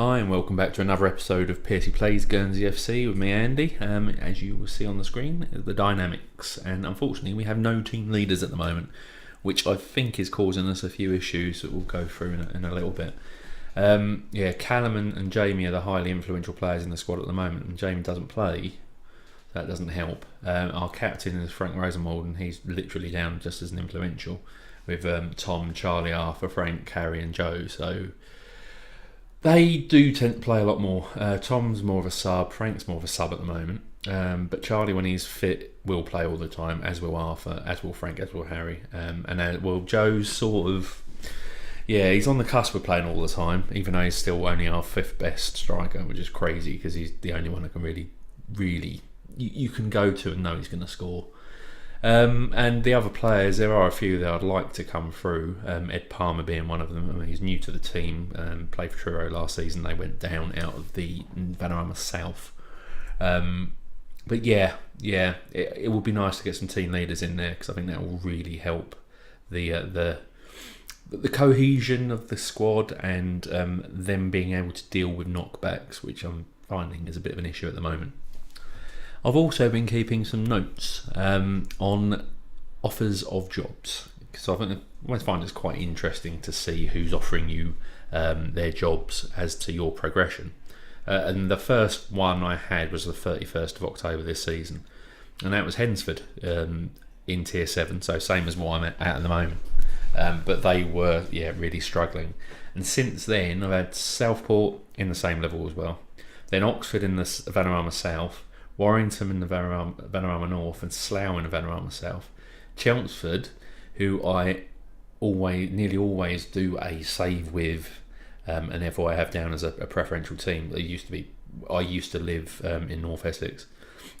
Hi and welcome back to another episode of Piercy Plays Guernsey FC with me, Andy. As you will see on the screen, the dynamics, and unfortunately we have no team leaders at the moment, which I think is causing us a few issues that we'll go through in a little bit. Callum and Jamie are the highly influential players in the squad at the moment, and Jamie doesn't play, so that doesn't help. Our captain is Frank Rosenwald, and he's literally down just as an influential, with Tom, Charlie, Arthur, Frank, Carrie and Joe, so they do tend to play a lot more. Tom's more of a sub, Frank's more of a sub at the moment, but Charlie, when he's fit, will play all the time, as will Arthur, as will Frank, as will Harry, Joe's sort of, he's on the cusp of playing all the time, even though he's still only our fifth best striker, which is crazy because he's the only one that can really you can go to and know he's going to score. And the other players, there are a few that I'd like to come through, Ed Palmer being one of them. I mean, he's new to the team, played for Truro last season. They went down out of the Vanarama South. But it would be nice to get some team leaders in there, because I think that will really help the cohesion of the squad, and them being able to deal with knockbacks, which I'm finding is a bit of an issue at the moment. I've also been keeping some notes on offers of jobs, because I always find it's quite interesting to see who's offering you their jobs as to your progression. And the first one I had was the 31st of October this season, and that was Hensford in Tier 7, so same as what I'm at the moment. But they were really struggling. And since then I've had Southport in the same level as well, then Oxford in the Vanarama South, Warrington in the Vanarama North, and Slough in the Vanarama South. Chelmsford, who I nearly always do a save with, and therefore I have down as a preferential team. I used to live in North Essex.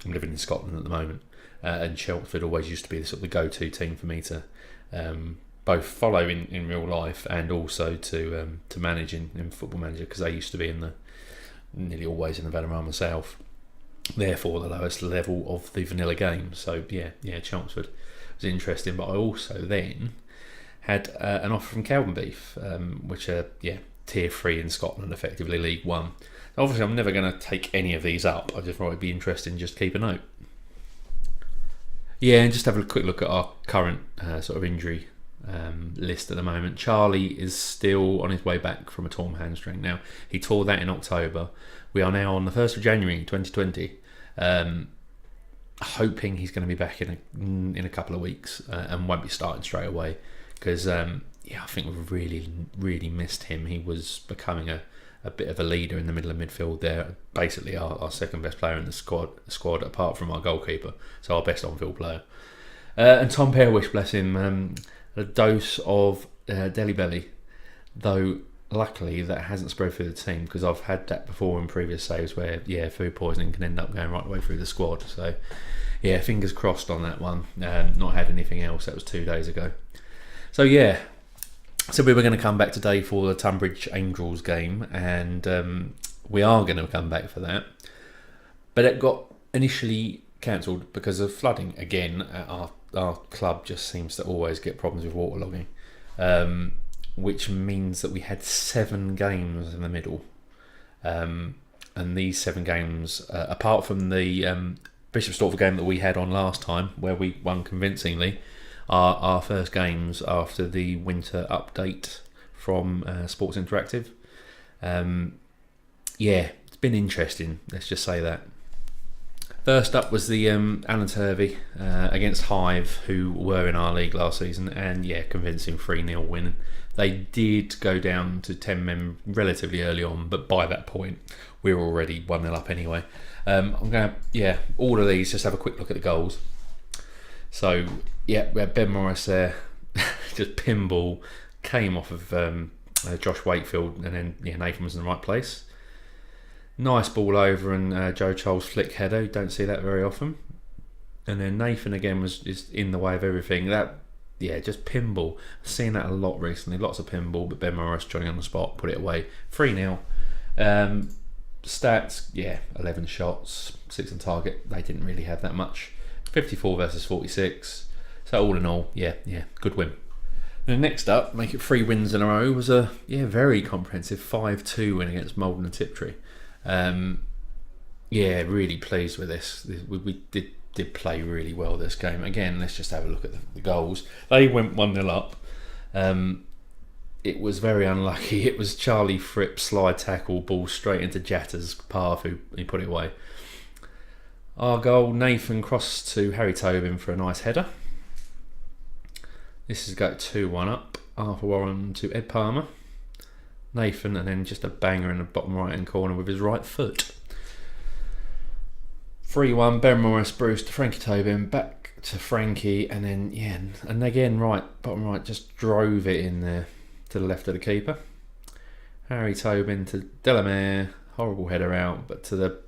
I'm living in Scotland at the moment, and Chelmsford always used to be the sort of go-to team for me to both follow in real life and also to manage in Football Manager, because they used to be nearly always in the Vanarama South. Therefore the lowest level of the vanilla game. So Chelmsford was interesting. But I also then had an offer from Kelvinbeef, which are Tier 3 in Scotland, effectively League 1. Obviously I'm never going to take any of these up. I just thought it'd be interesting just to keep a note. And just have a quick look at our current sort of injury list at the moment. Charlie is still on his way back from a torn hamstring. Now, he tore that in October. We are now on the 1st of January 2020, hoping he's going to be back in a couple of weeks and won't be starting straight away, because I think we've really missed him. He was becoming a bit of a leader in the middle of midfield there, basically our second best player in the squad apart from our goalkeeper, so our best on-field player. And Tom Pearwish, bless him, a dose of Deli Belly, though luckily that hasn't spread through the team, because I've had that before in previous saves where food poisoning can end up going right the way through the squad. So fingers crossed on that one. Not had anything else. That was 2 days ago. So we were going to come back today for the Tonbridge Angels game, and we are going to come back for that, but it got initially cancelled because of flooding again. Our club just seems to always get problems with waterlogging, which means that we had 7 games in the middle, and these 7 games, apart from the Bishop Stortford game that we had on last time where we won convincingly, are our first games after the winter update from Sports Interactive. It's been interesting, let's just say that. First up was the Alan Turvey against Hive, who were in our league last season, and convincing 3-0 win. They did go down to 10 men relatively early on, but by that point we were already 1-0 up anyway. I'm going to, all of these, just have a quick look at the goals. So, we had Ben Morris there, just pinball, came off of Josh Wakefield, and then Nathan was in the right place. Nice ball over, and Joe Charles flick header. You don't see that very often. And then Nathan again was just in the way of everything. Just pinball. I've seen that a lot recently. Lots of pinball, but Ben Morris joining on the spot, put it away. 3-0. Stats, 11 shots, 6 on target. They didn't really have that much. 54 versus 46. So all in all, good win. And next up, make it 3 wins in a row, was a very comprehensive 5-2 win against Malden and Tiptree. Really pleased with this. We did play really well this game. Again, let's just have a look at the goals. They went 1-0 up. It was very unlucky. It was Charlie Fripp's slide tackle, ball straight into Jatter's path, who he put it away. Our goal, Nathan crossed to Harry Tobin for a nice header. This has got 2-1 up. Arthur Warren to Ed Palmer. Nathan, and then just a banger in the bottom right hand corner with his right foot. 3-1, Ben Morris, Bruce to Frankie Tobin, back to Frankie, and then, and again, bottom right, just drove it in there to the left of the keeper. Harry Tobin to Delamere, horrible header out, but to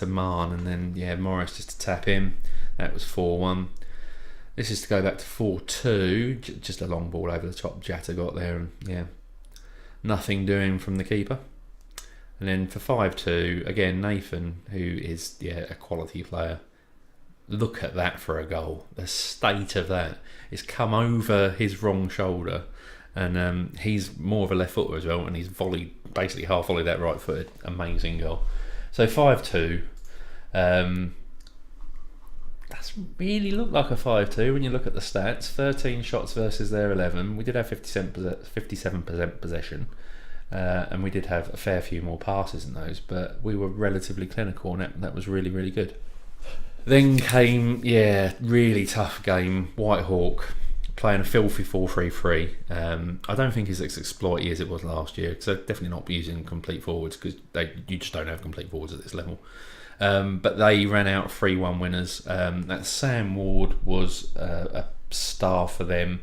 Marn, and then, Morris just to tap in. That was 4-1. This is to go back to 4-2, just a long ball over the top. Jatta got there, and nothing doing from the keeper. And then for 5-2, again, Nathan, who is a quality player. Look at that for a goal. The state of that. It's come over his wrong shoulder, and he's more of a left footer as well, and he's basically half volleyed that right footed. Amazing goal. So 5-2. That's really looked like a 5-2 when you look at the stats. 13 shots versus their 11. We did have 57% possession, and we did have a fair few more passes in those, but we were relatively clinical, and that was really, really good. Then came, really tough game. Whitehawk playing a filthy 4-3-3. I don't think it's as exploity as it was last year, because they're definitely not using complete forwards, because you just don't have complete forwards at this level. But they ran out 3-1 winners. That Sam Ward was a star for them,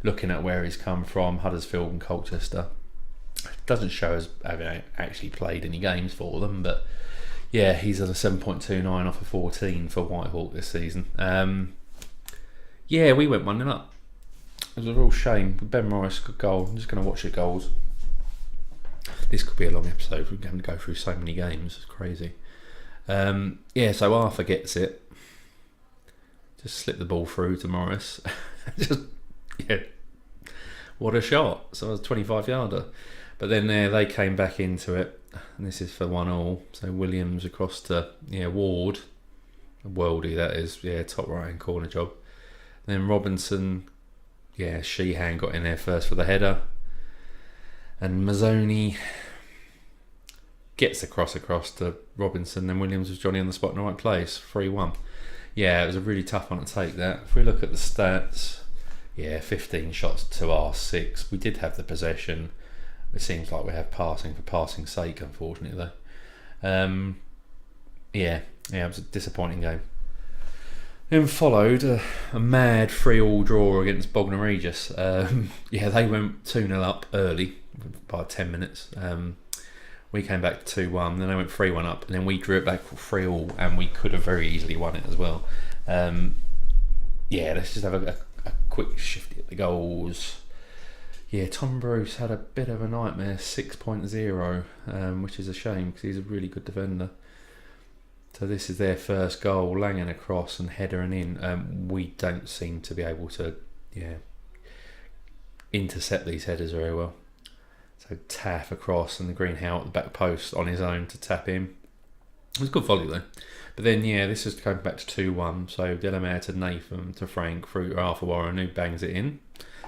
looking at where he's come from, Huddersfield and Colchester. It doesn't show as having actually played any games for them, but he's at a 7.29 off of 14 for Whitehawk this season. We went 1-0 up. It was a real shame. Ben Morris, good goal. I'm just going to watch the goals. This could be a long episode. We're going to go through so many games. It's crazy. So Arthur gets it. Just slip the ball through to Morris. What a shot. So it was a 25-yarder. But then they came back into it. And this is for 1-1. So Williams across to Ward. Worldy, that is. Top right-hand corner job. Then Robinson, Sheehan got in there first for the header. And Mazzoni gets the cross across to Robinson, then Williams was Johnny on the spot in the right place. 3-1. It was a really tough one to take that. If we look at the stats, 15 shots to our 6. We did have the possession. It seems like we have passing for passing's sake, unfortunately, though. It was a disappointing game. Then followed a mad 3-3 draw against Bognor Regis. They went 2-0 up early by 10 minutes. We came back to 2-1, then they went 3-1 up, and then we drew it back 3-3, and we could have very easily won it as well. Let's just have a quick shift at the goals. Tom Bruce had a bit of a nightmare, 6.0, which is a shame because he's a really good defender. So this is their first goal, Langan across and header and in. We don't seem to be able to intercept these headers very well. So Taff across and the Green Howe at the back post on his own to tap in. It was a good volley though. But then this is going back to 2-1. So Delamere to Nathan to Frank through to Arthur Warren, who bangs it in.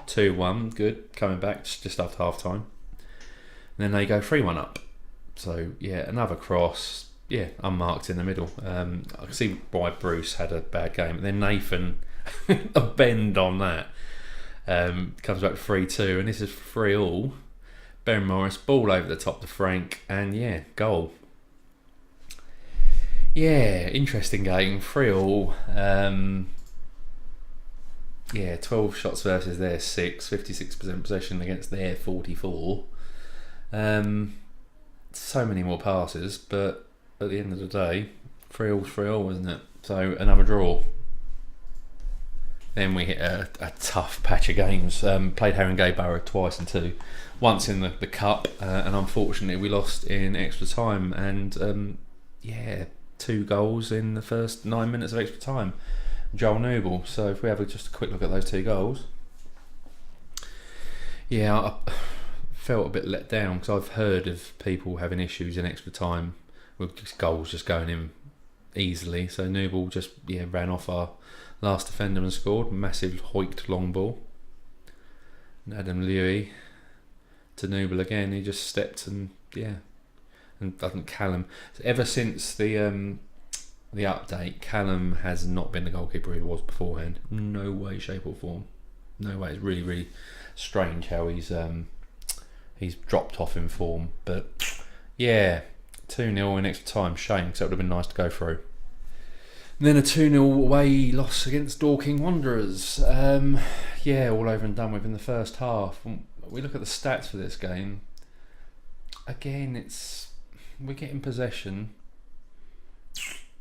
2-1, good. Coming back just after half time. And then they go 3-1 up. So another cross. Unmarked in the middle. I can see why Bruce had a bad game. And then Nathan, a bend on that. Comes back to 3-2, and this is 3-3. Ben Morris, ball over the top to Frank, and goal. Interesting game. 3-3. 12 shots versus their 6, 56% possession against their 44. So many more passes, but at the end of the day, 3-3, wasn't it? So another draw. Then we hit a tough patch of games. Played Haringey Borough twice in 2. Once in the cup, and unfortunately we lost in extra time. And 2 goals in the first 9 minutes of extra time. Joel Noble. So if we have just a quick look at those 2 goals. Yeah, I felt a bit let down because I've heard of people having issues in extra time with just goals just going in easily. So Newball just ran off our last defender and scored. Massive hoiked long ball. And Adam Lewis to Newball again. He just stepped and doesn't Callum. So ever since the update, Callum has not been the goalkeeper he was beforehand. No way, shape or form. No way. It's really, really strange how he's dropped off in form. But yeah, 2-0 in extra time. Shame, because that would have been nice to go through. And then a 2-0 away loss against Dorking Wanderers. All over and done with in the first half. We look at the stats for this game. Again, we're getting possession.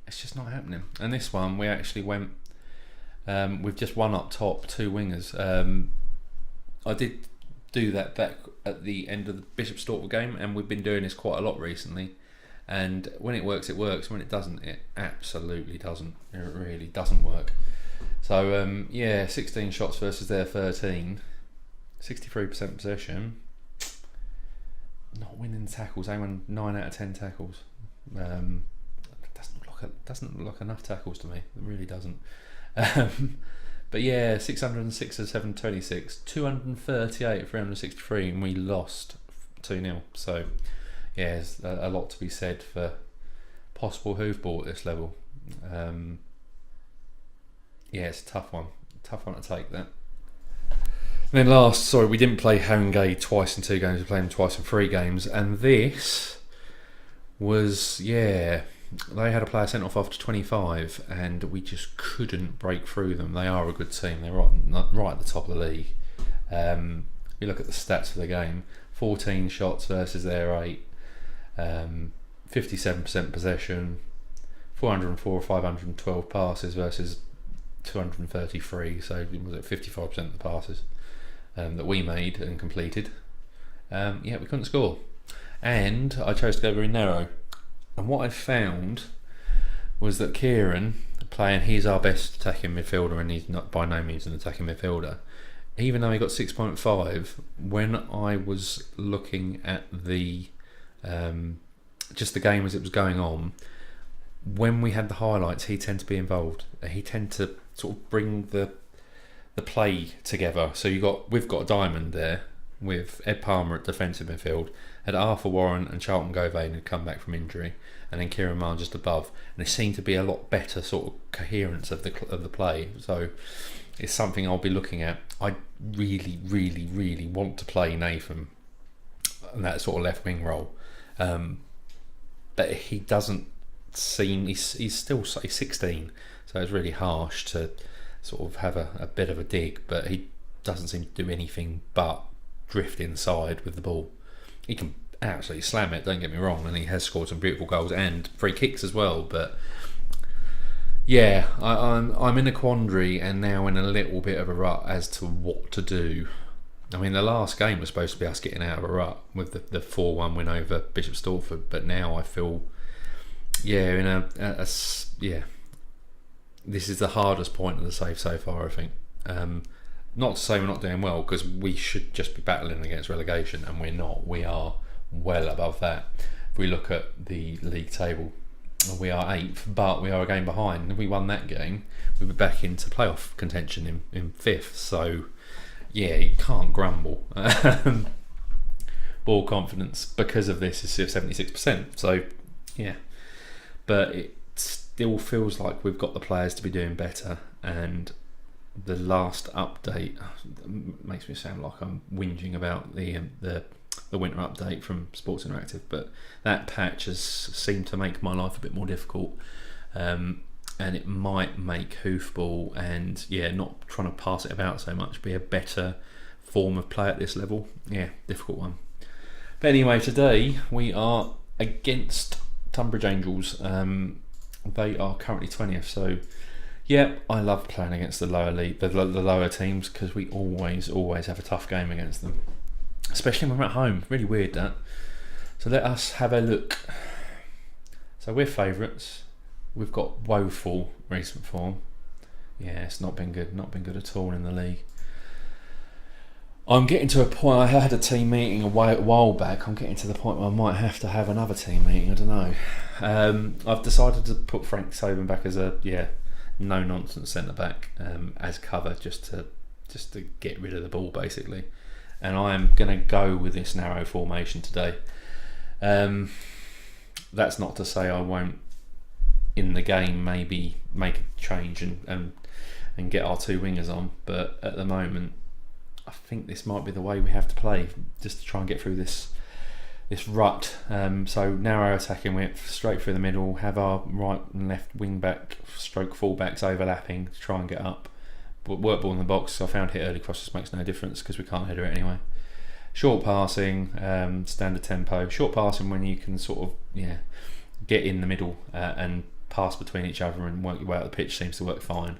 It's just not happening. And this one, we actually went with just one up top, two wingers. I did do that back at the end of the Bishop Stortford game, and we've been doing this quite a lot recently. And when it works, it works. When it doesn't, it absolutely doesn't. It really doesn't work. So 16 shots versus their 13, 63% possession. Not winning tackles. They won 9 out of 10 tackles. Doesn't look like enough tackles to me. It really doesn't. But 606 to 726, 238 for 363, and we lost 2-0. So there's a lot to be said for possible hoofball at this level. It's a tough one to take that. And then we didn't play Haringey twice in 2 games. We played them twice in 3 games, and this was they had a player sent off after 25, and we just couldn't break through them. They are a good team. They're right at the top of the league. You look at the stats for the game: 14 shots versus their 8, 57% possession, 404 or 512 passes versus 233. So was it 55% of the passes that we made and completed? We couldn't score, and I chose to go very narrow. And what I found was that Kieran, he's our best attacking midfielder, and he's not by no means an attacking midfielder. Even though he got 6.5, when I was looking at the just the game as it was going on, when we had the highlights, he tended to be involved. He tended to sort of bring the play together. So we've got a diamond there with Ed Palmer at defensive midfield, had Arthur Warren and Charlton Govain had come back from injury, and then Kieran Marr just above, and there seemed to be a lot better sort of coherence of the play. So it's something I'll be looking at. I really, really, really want to play Nathan in that sort of left wing role, but he doesn't seem. He's still 16, so it's really harsh to sort of have a bit of a dig, but he doesn't seem to do anything but drift inside with the ball. He can absolutely slam it, don't get me wrong, and he has scored some beautiful goals and free kicks as well. But I'm in a quandary and now in a little bit of a rut as to what to do. I mean, the last game was supposed to be us getting out of a rut with the 4-1 win over Bishop Stortford, but now I feel this is the hardest point of the save so far, I think. Not to say we're not doing well, because we should just be battling against relegation, and we're not. We are well above that. If we look at the league table, we are 8th, but we are a game behind. If we won that game, we'd be back into playoff contention in 5th. So, you can't grumble. Ball confidence, because of this, is 76%. So, but it still feels like we've got the players to be doing better, and the last update makes me sound like I'm whinging about the winter update from Sports Interactive, but that patch has seemed to make my life a bit more difficult, and it might make hoofball and not trying to pass it about so much be a better form of play at this level. Difficult one. But anyway, today we are against Tonbridge Angels. They are currently 20th, so I love playing against the lower league, the lower teams, because we always have a tough game against them, especially when we're at home. Really weird, that. So let us have a look. So we're favourites. We've got woeful recent form. It's not been good at all in the league. I'm getting to a point. I had a team meeting a while back. I'm getting to the point where I might have to have another team meeting. I don't know. I've decided to put Frank Sobin back as a no nonsense centre back as cover, just to get rid of the ball basically. And I am going to go with this narrow formation today. That's not to say I won't in the game maybe make a change and get our two wingers on, but at the moment I think this might be the way we have to play just to try and get through this rut. So narrow attacking width, straight through the middle, have our right and left wing back stroke full backs overlapping to try and get up. But work ball in the box. I found hit early crosses makes no difference because we can't header it anyway. Short passing, standard tempo. Short passing when you can sort of get in the middle and pass between each other and work your way out the pitch seems to work fine.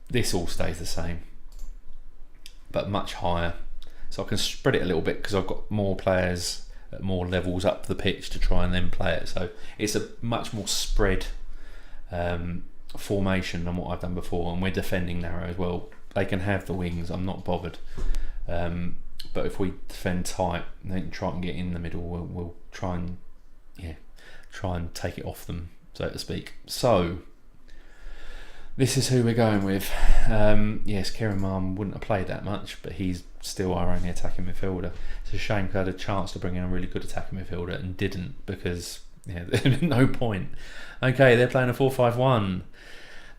This all stays the same, but much higher. So I can spread it a little bit because I've got more players at more levels up the pitch to try and then play it. So it's a much more spread formation than what I've done before, and we're defending narrow as well. They can have the wings, I'm not bothered. But if we defend tight, they can try and get in the middle. We'll try and take it off them, so to speak. So this is who we're going with. Yes, Kieran Marm wouldn't have played that much, but he's still our only attacking midfielder. It's a shame because I had a chance to bring in a really good attacking midfielder and didn't because there's no point. Okay, they're playing a 4-5-1.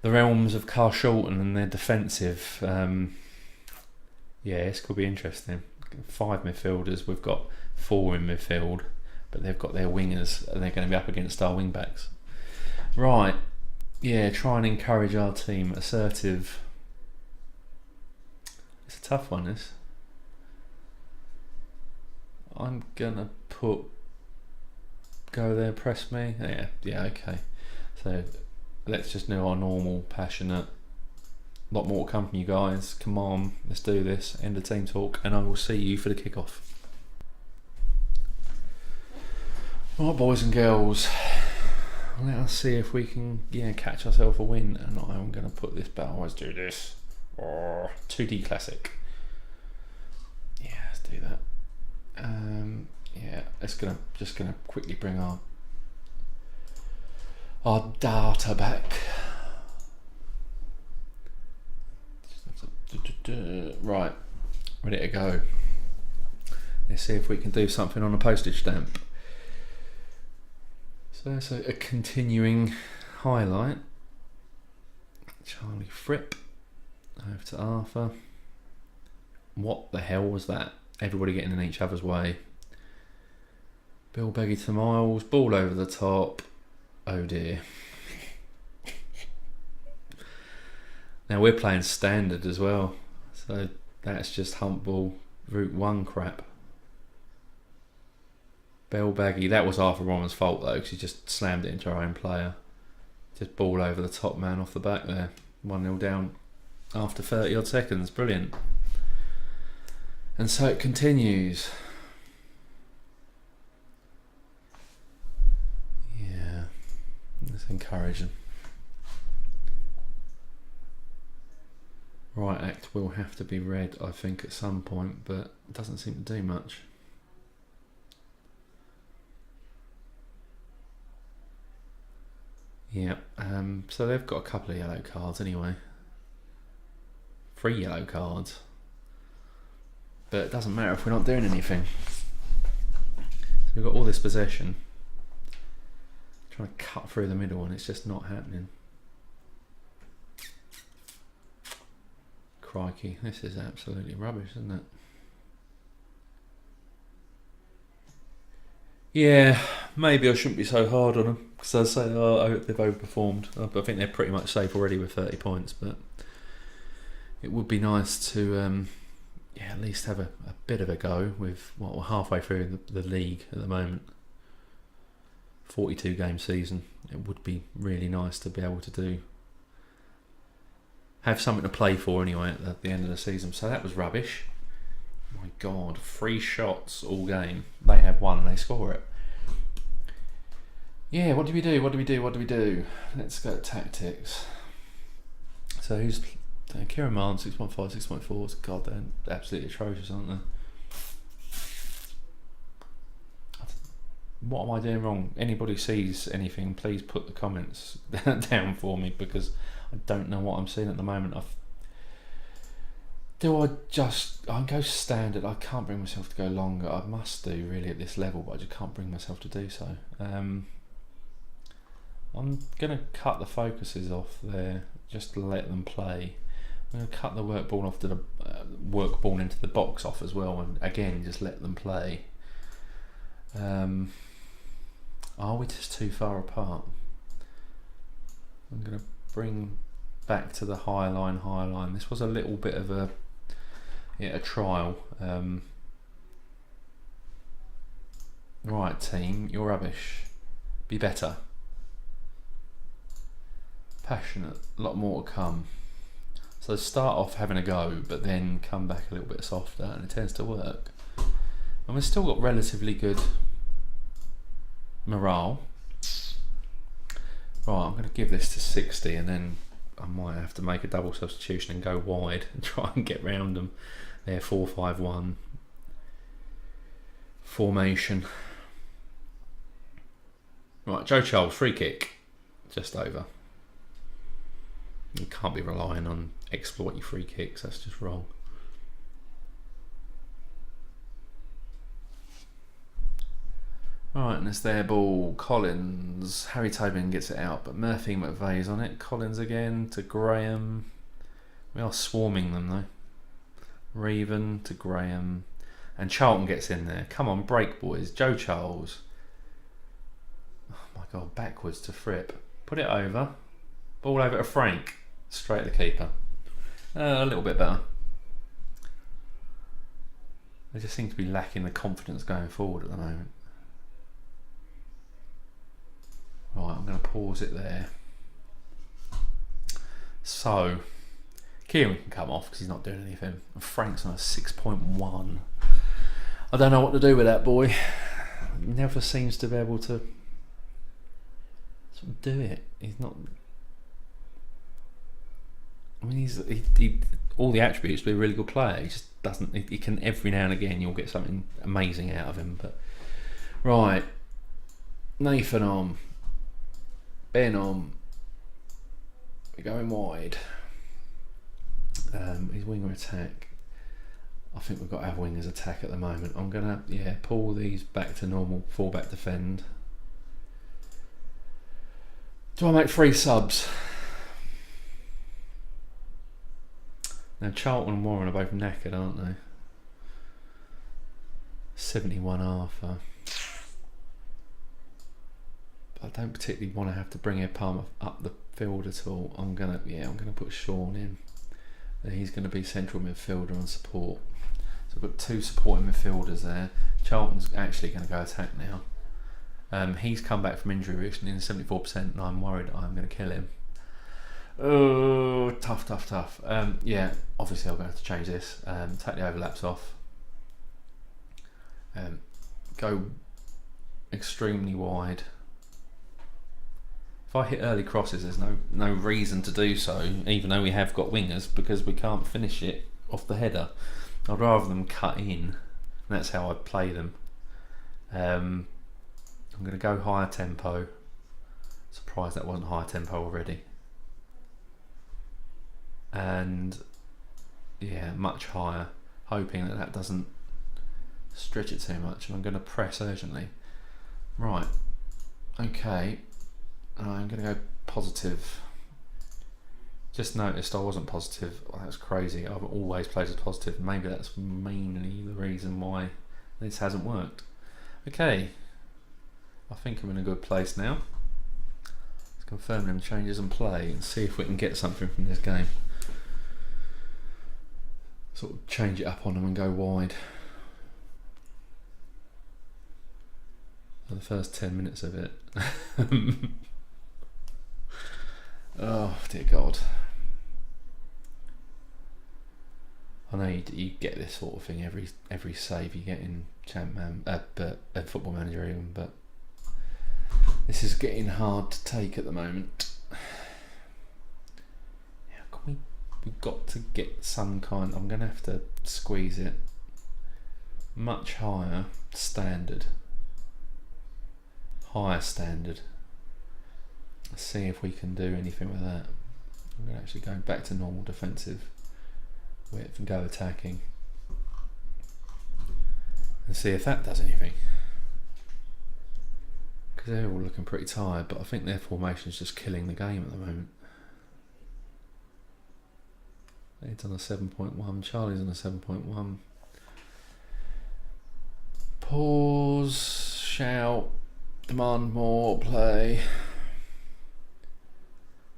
The realms of Carl Shorten and their defensive. This could be interesting. 5 midfielders. We've got 4 in midfield, but they've got their wingers and they're going to be up against our wing backs. Right. Yeah, try and encourage our team. Assertive. It's a tough one, this. I'm gonna go there, press me. Yeah, okay. So let's just do our normal, passionate. Lot more to come from you guys. Come on, let's do this. End of team talk, and I will see you for the kickoff. Right, boys and girls. Let us see if we can catch ourselves a win. And I'm going to put this, but I always do this. 2D classic. Yeah, let's do that. Just gonna quickly bring our data back. Right, ready to go. Let's see if we can do something on a postage stamp. So that's a continuing highlight. Charlie Fripp over to Arthur. What the hell was that? Everybody getting in each other's way. Bill Beggy to Miles, ball over the top. Oh dear. Now we're playing standard as well, so that's just hump ball route 1 crap. Bill Baggy, that was Arthur Roman's fault though, because he just slammed it into our own player. Just ball over the top man off the back there. 1-0 down after 30 odd seconds, brilliant. And so it continues. Yeah, that's encouraging. Right act will have to be read, I think, at some point, but it doesn't seem to do much. Yeah, so they've got a couple of yellow cards anyway. 3 yellow cards. But it doesn't matter if we're not doing anything. So we've got all this possession. Trying to cut through the middle and it's just not happening. Crikey, this is absolutely rubbish, isn't it? Yeah, maybe I shouldn't be so hard on them because I say, I hope they've overperformed. I think they're pretty much safe already with 30 points, but it would be nice to at least have a bit of a go with what we're halfway through the league at the moment. 42 game season. It would be really nice to be able to have something to play for anyway at the end of the season. So that was rubbish. My God, 3 shots all game. They have 1 and they score it. Yeah, what do we do? Let's go to tactics. So who's Kieran Martin, 6.5, 6.4. God, they're absolutely atrocious, aren't they? What am I doing wrong? Anybody sees anything, please put the comments down for me, because I don't know what I'm seeing at the moment. I'll go standard. I can't bring myself to go longer. I must do really at this level, but I just can't bring myself to do so. I'm going to cut the focuses off there, just to let them play. I'm going to cut the work ball off to the work ball into the box off as well, and again just let them play. Are we just too far apart? I'm going to bring back to the high line. This was a little bit of a trial. Right, team, you're rubbish. Be better. Passionate, a lot more to come. So start off having a go, but then come back a little bit softer, and it tends to work. And we've still got relatively good morale. Right, I'm going to give this to 60, and then I might have to make a double substitution and go wide and try and get round them. There, 4-5-1 formation. Right, Joe Charles, free kick, just over. You can't be relying on exploiting free kicks, that's just wrong. Right, and it's their ball. Collins, Harry Tobin gets it out, but Murphy McVeigh's on it. Collins again to Graham. We are swarming them though. Raven to Graham, and Charlton gets in there. Come on, break boys. Joe Charles. Oh my God, backwards to Fripp. Put it over. Ball over to Frank. Straight at the keeper. A little bit better. They just seem to be lacking the confidence going forward at the moment. Right, I'm going to pause it there. So, Kieran can come off because he's not doing anything. And Frank's on a 6.1. I don't know what to do with that boy. He never seems to be able to sort of do it. He's not. I mean, he all the attributes to be a really good player. He just doesn't. He can, every now and again you'll get something amazing out of him. But right, Nathan on. Ben on. We're going wide. His winger attack. I think we've got our wingers attack at the moment. I'm gonna pull these back to normal, full back defend. Do I make 3 subs? Now Charlton and Warren are both knackered, aren't they? 71 Arthur. I don't particularly want to have to bring Palmer up the field at all. I'm gonna put Sean in. He's going to be central midfielder and support. So I've got 2 supporting midfielders there. Charlton's actually going to go attack now. He's come back from injury recently in 74%, and I'm worried I'm going to kill him. Oh, tough. Obviously I'm going to have to change this. Take the overlaps off. Go extremely wide. If I hit early crosses, there's no reason to do so, even though we have got wingers, because we can't finish it off the header. I'd rather them cut in, and that's how I play them. I'm going to go higher tempo. Surprised that wasn't higher tempo already. And much higher, hoping that doesn't stretch it too much. And I'm going to press urgently. Right, okay. I'm going to go positive. Just noticed I wasn't positive. Oh, that's crazy. I've always played as positive. Maybe that's mainly the reason why this hasn't worked. Okay, I think I'm in a good place now. Let's confirm them changes and play and see if we can get something from this game. Sort of change it up on them and go wide. For the first 10 minutes of it. Oh dear God. I know you get this sort of thing every save you get in Football Manager even, but this is getting hard to take at the moment. How can we we've got to get some kind. I'm going to have to squeeze it much higher standard. Higher standard. Let's see if we can do anything with that. I'm going to actually go back to normal defensive width and go attacking. And see if that does anything. Because they're all looking pretty tired, but I think their formation is just killing the game at the moment. Ed's on a 7.1, Charlie's on a 7.1. Pause, shout, demand more, play.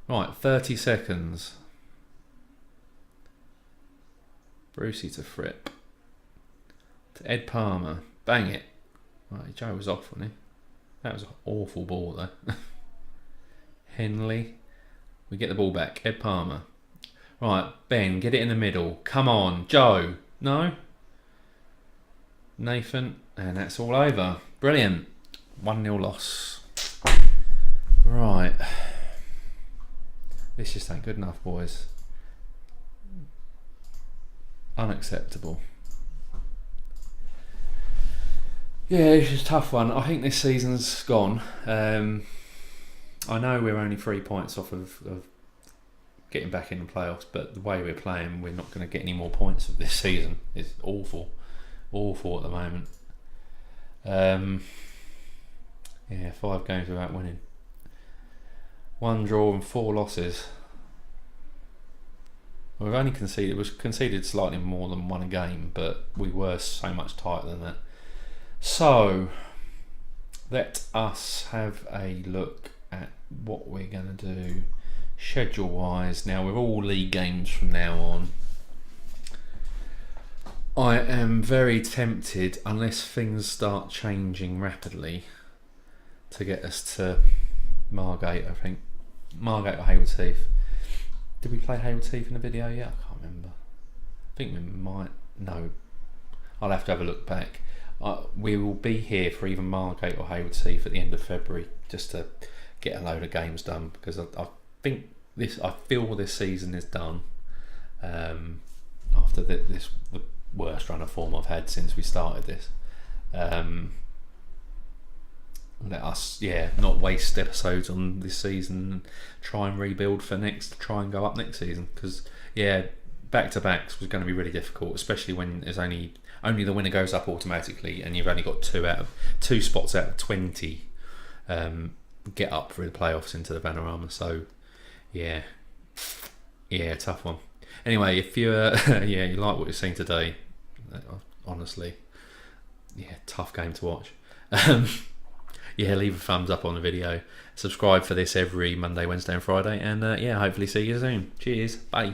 Right, 30 seconds. Brucey to Fripp. To Ed Palmer. Bang it. Right, Joe was off, wasn't he? That was an awful ball though. Henley. We get the ball back. Ed Palmer. Right, Ben, get it in the middle. Come on, Joe. No? Nathan. And that's all over. Brilliant. 1-0 loss. Right. This just ain't good enough, boys. Unacceptable. Yeah, it's just a tough one. I think this season's gone. I know we're only 3 points off of getting back in the playoffs, but the way we're playing, we're not going to get any more points of this season. It's awful. Awful at the moment. Yeah, 5 games without winning. 1 draw and 4 losses. We've only conceded slightly more than 1 a game, but we were so much tighter than that. So, let us have a look at what we're going to do schedule-wise. Now, with all league games from now on, I am very tempted, unless things start changing rapidly, to get us to Margate, I think. Margate or Hayward Heath. Did we play Hayward Heath in the video yet? I can't remember. I think we might. No. I'll have to have a look back. We will be here for either Margate or Hayward Heath at the end of February, just to get a load of games done, because I feel this season is done. After the worst run of form I've had since we started this. Let us, not waste episodes on this season and try and rebuild for try and go up next season, because back-to-backs was going to be really difficult, especially when there's only the winner goes up automatically and you've only got 2 spots out of 20 get up for the playoffs into the Vanarama. So tough one. Anyway, if you you like what you've seen today, honestly, tough game to watch. Leave a thumbs up on the video. Subscribe for this every Monday, Wednesday and Friday. And hopefully see you soon. Cheers. Bye.